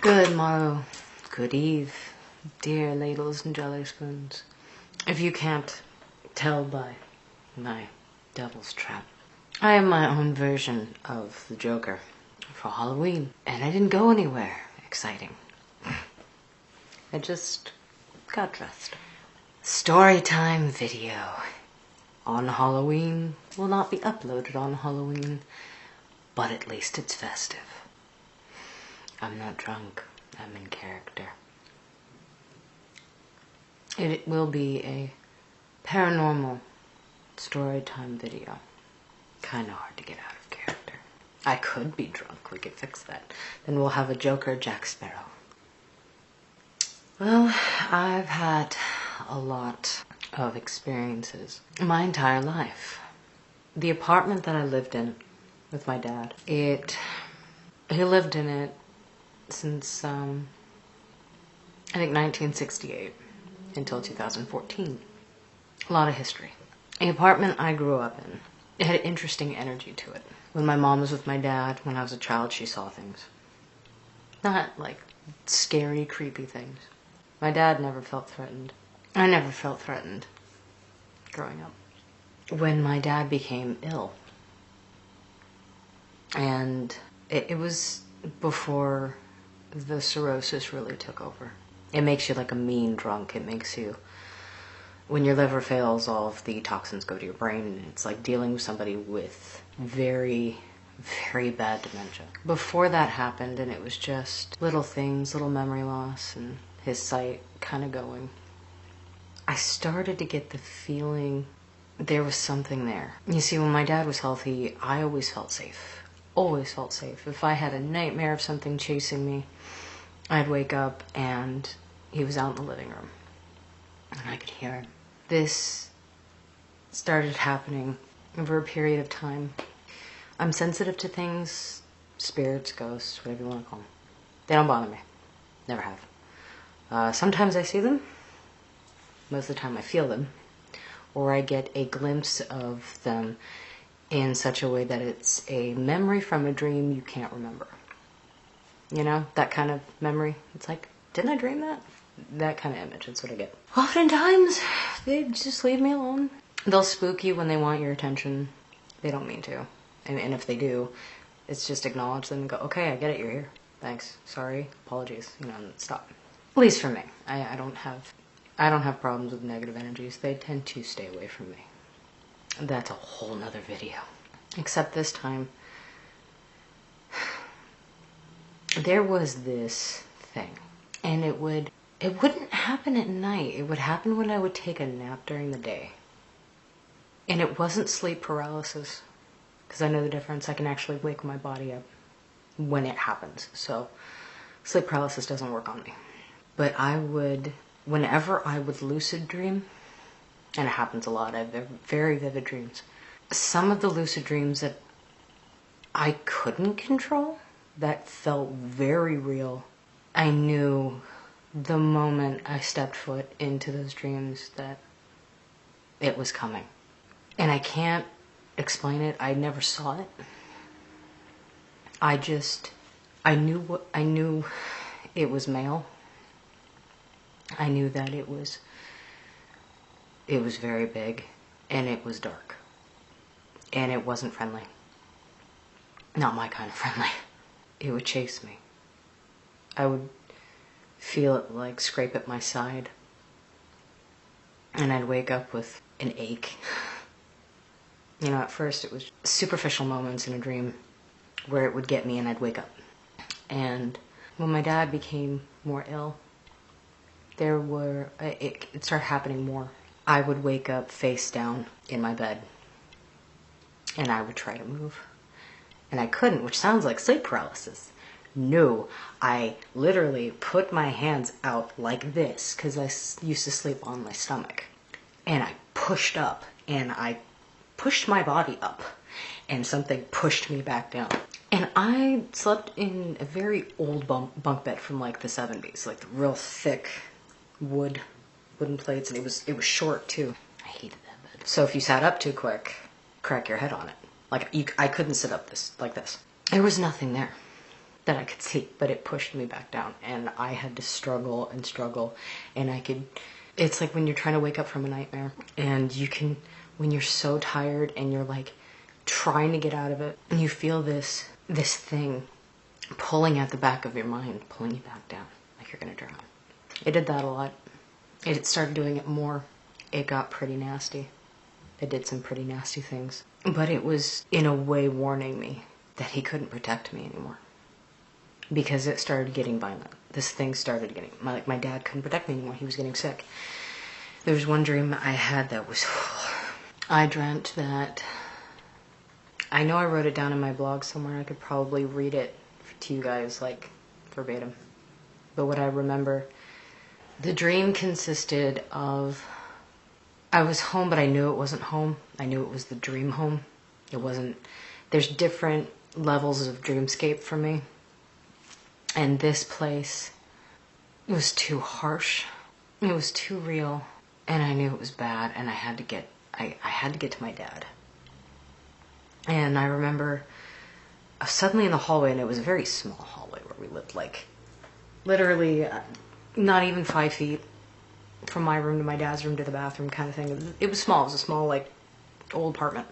Good morrow, good eve, dear ladles and jelly spoons. If you can't tell by my devil's trap, I am my own version of the Joker for Halloween, and I didn't go anywhere exciting. I just got dressed. Storytime video on Halloween will not be uploaded on Halloween, but at least it's festive. I'm not drunk, I'm in character. It will be a paranormal storytime video. Kinda hard to get out of character. I could be drunk, we could fix that. Then we'll have a Joker Jack Sparrow. Well, I've had a lot of experiences my entire life. The apartment that I lived in with my dad, he lived in it since, I think 1968 until 2014. A lot of history. The apartment I grew up in, it had an interesting energy to it. When my mom was with my dad, when I was a child, she saw things. Not like scary, creepy things. My dad never felt threatened. I never felt threatened growing up. When my dad became ill, and it was before the cirrhosis really took over. It makes you like a mean drunk. It makes you, when your liver fails, all of the toxins go to your brain, and it's like dealing with somebody with very, very bad dementia. Before that happened, and it was just little things, little memory loss, and his sight kind of going, I started to get the feeling there was something there. You see, when my dad was healthy, I always felt safe. Always felt safe. If I had a nightmare of something chasing me, I'd wake up and he was out in the living room and I could hear him. This started happening over a period of time. I'm sensitive to things, spirits, ghosts, whatever you want to call them. They don't bother me. Never have. Sometimes I see them. Most of the time I feel them. Or I get a glimpse of them in such a way that it's a memory from a dream you can't remember. You know, that kind of memory. It's like, didn't I dream that? That kind of image, that's what I get. Oftentimes, they just leave me alone. They'll spook you when they want your attention. They don't mean to. And if they do, it's just acknowledge them and go, okay, I get it, you're here. Thanks, sorry, apologies, you know, and stop. At least for me. I don't have problems with negative energies. They tend to stay away from me. That's a whole nother video. Except this time, there was this thing, and it wouldn't happen at night. It would happen when I would take a nap during the day. And it wasn't sleep paralysis, because I know the difference. I can actually wake my body up when it happens. So sleep paralysis doesn't work on me. But whenever I would lucid dream, and it happens a lot, I have very vivid dreams. Some of the lucid dreams that I couldn't control, that felt very real. I knew the moment I stepped foot into those dreams that it was coming. And I can't explain it. I never saw it. I knew it was male. I knew that it was very big, and it was dark, and it wasn't friendly. Not my kind of friendly. It would chase me. I would feel it like scrape at my side, and I'd wake up with an ache. You know, at first it was superficial moments in a dream where it would get me and I'd wake up. And when my dad became more ill, it started happening more. I would wake up face down in my bed, and I would try to move. And I couldn't, which sounds like sleep paralysis. No, I literally put my hands out like this, because I used to sleep on my stomach. And I pushed up, and I pushed my body up, and something pushed me back down. And I slept in a very old bunk bed from like the 70s, like the real thick wooden plates, and it was short too. I hated that bed. So if you sat up too quick, crack your head on it. Like I couldn't sit up like this. There was nothing there. that I could see, but it pushed me back down, and I had to struggle and struggle, and it's like when you're trying to wake up from a nightmare, and when you're so tired and you're like trying to get out of it, and you feel this thing pulling at the back of your mind, pulling you back down, like you're gonna drown. It did that a lot. It started doing it more. It got pretty nasty. It did some pretty nasty things. But it was, in a way, warning me that he couldn't protect me anymore. Because it started getting violent. This thing started getting... my dad couldn't protect me anymore. He was getting sick. There was one dream I had that was... I dreamt that... I know I wrote it down in my blog somewhere. I could probably read it to you guys, like, verbatim. But what I remember... The dream consisted of... I was home, but I knew it wasn't home. I knew it was the dream home. It wasn't... There's different levels of dreamscape for me. And this place, it was too harsh. It was too real. And I knew it was bad, and I had to get to my dad. And I remember suddenly in the hallway, and it was a very small hallway where we lived, like, literally not even 5 feet from my room to my dad's room to the bathroom kind of thing. It was small. It was a small, like, old apartment.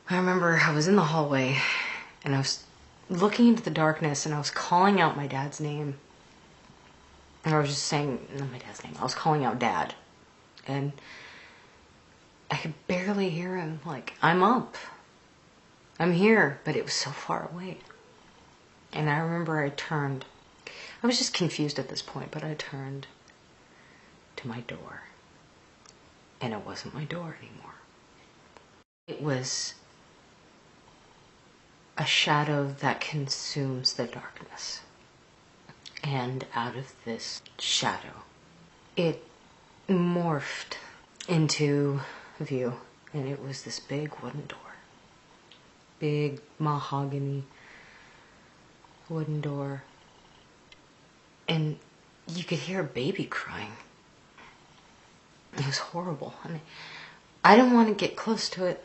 I remember I was in the hallway, and I was looking into the darkness, and I was calling out my dad's name. And I was just saying, not my dad's name, I was calling out Dad. And I could barely hear him, like, I'm up. I'm here, but it was so far away. And I remember I turned. I was just confused at this point, but I turned to my door. And it wasn't my door anymore. It was a shadow that consumes the darkness. And out of this shadow, it morphed into view. And it was this big wooden door. Big mahogany wooden door. And you could hear a baby crying. It was horrible. And I didn't want to get close to it.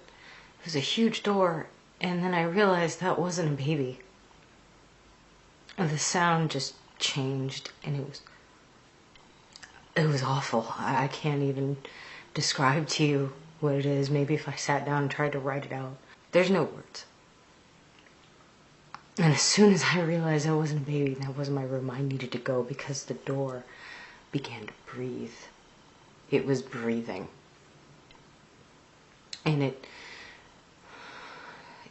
It was a huge door. And then I realized that wasn't a baby. And the sound just changed, and it was awful. I can't even describe to you what it is. Maybe if I sat down and tried to write it out. There's no words. And as soon as I realized I wasn't a baby and that wasn't my room, I needed to go because the door began to breathe. It was breathing. And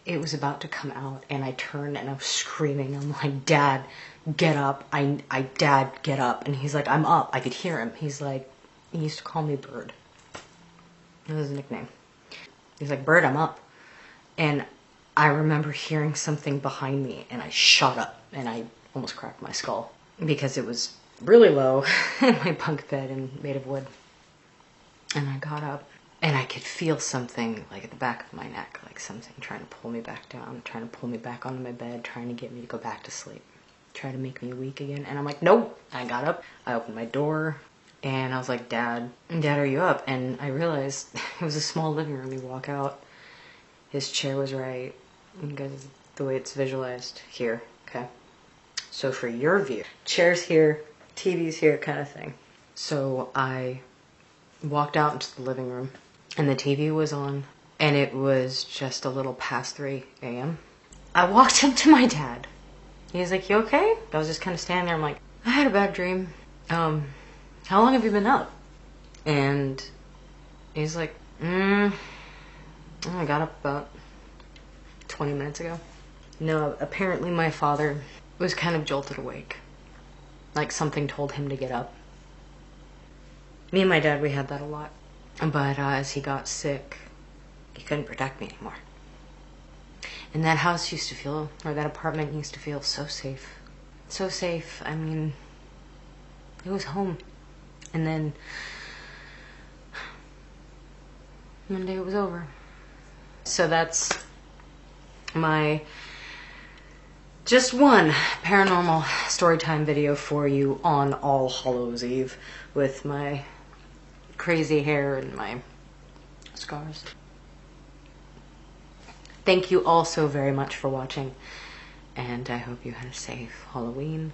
it was about to come out, and I turned and I was screaming. I'm like, Dad, get up. Dad, get up. And he's like, I'm up. I could hear him. He's like, he used to call me Bird. That was his nickname. He's like, Bird, I'm up. And I remember hearing something behind me, and I shot up, and I almost cracked my skull because it was really low in my bunk bed and made of wood. And I got up, and I could feel something like at the back of my neck, like something trying to pull me back down, trying to pull me back onto my bed, trying to get me to go back to sleep, try to make me weak again. And I'm like, nope. I got up, I opened my door, and I was like, Dad, are you up? And I realized it was a small living room. You walk out, his chair was right, because the way it's visualized here, okay? So for your view, chair's here, TV's here kind of thing. So I walked out into the living room, and the TV was on, and it was just a little past 3 a.m. I walked up to my dad. He was like, you okay? I was just kind of standing there. I'm like, I had a bad dream. How long have you been up? And he's like, I got up about 20 minutes ago. No, apparently my father was kind of jolted awake. Like something told him to get up. Me and my dad, we had that a lot. But as he got sick, he couldn't protect me anymore. And that house used to feel, or that apartment used to feel so safe. So safe. I mean, it was home. And then one day it was over. So that's my just one paranormal storytime video for you on All Hallows Eve with my crazy hair and my scars. Thank you all so very much for watching, And I hope you had a safe Halloween.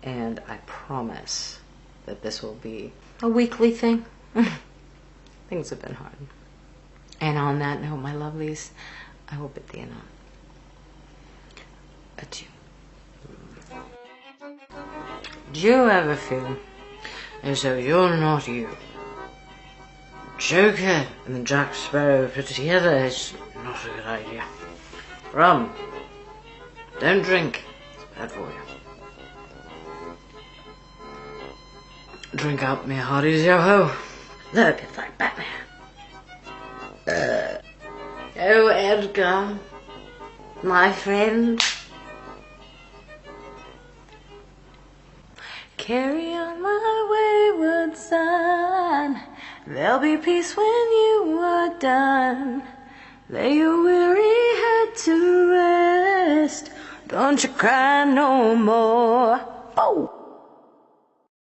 And I promise that this will be a weekly thing. Things have been hard. And on that note, my lovelies, I will bid thee anon. Adieu. Do you ever feel as though you're not you? Joker and Jack Sparrow put together is not a good idea. Rum. Don't drink. It's bad for you. Drink up me hearties, yo-ho. They're a bit like Batman. Oh, Edgar, my friend. Carry on my wayward son. There'll be peace when you are done. Lay your weary head to rest. Don't you cry no more. Oh!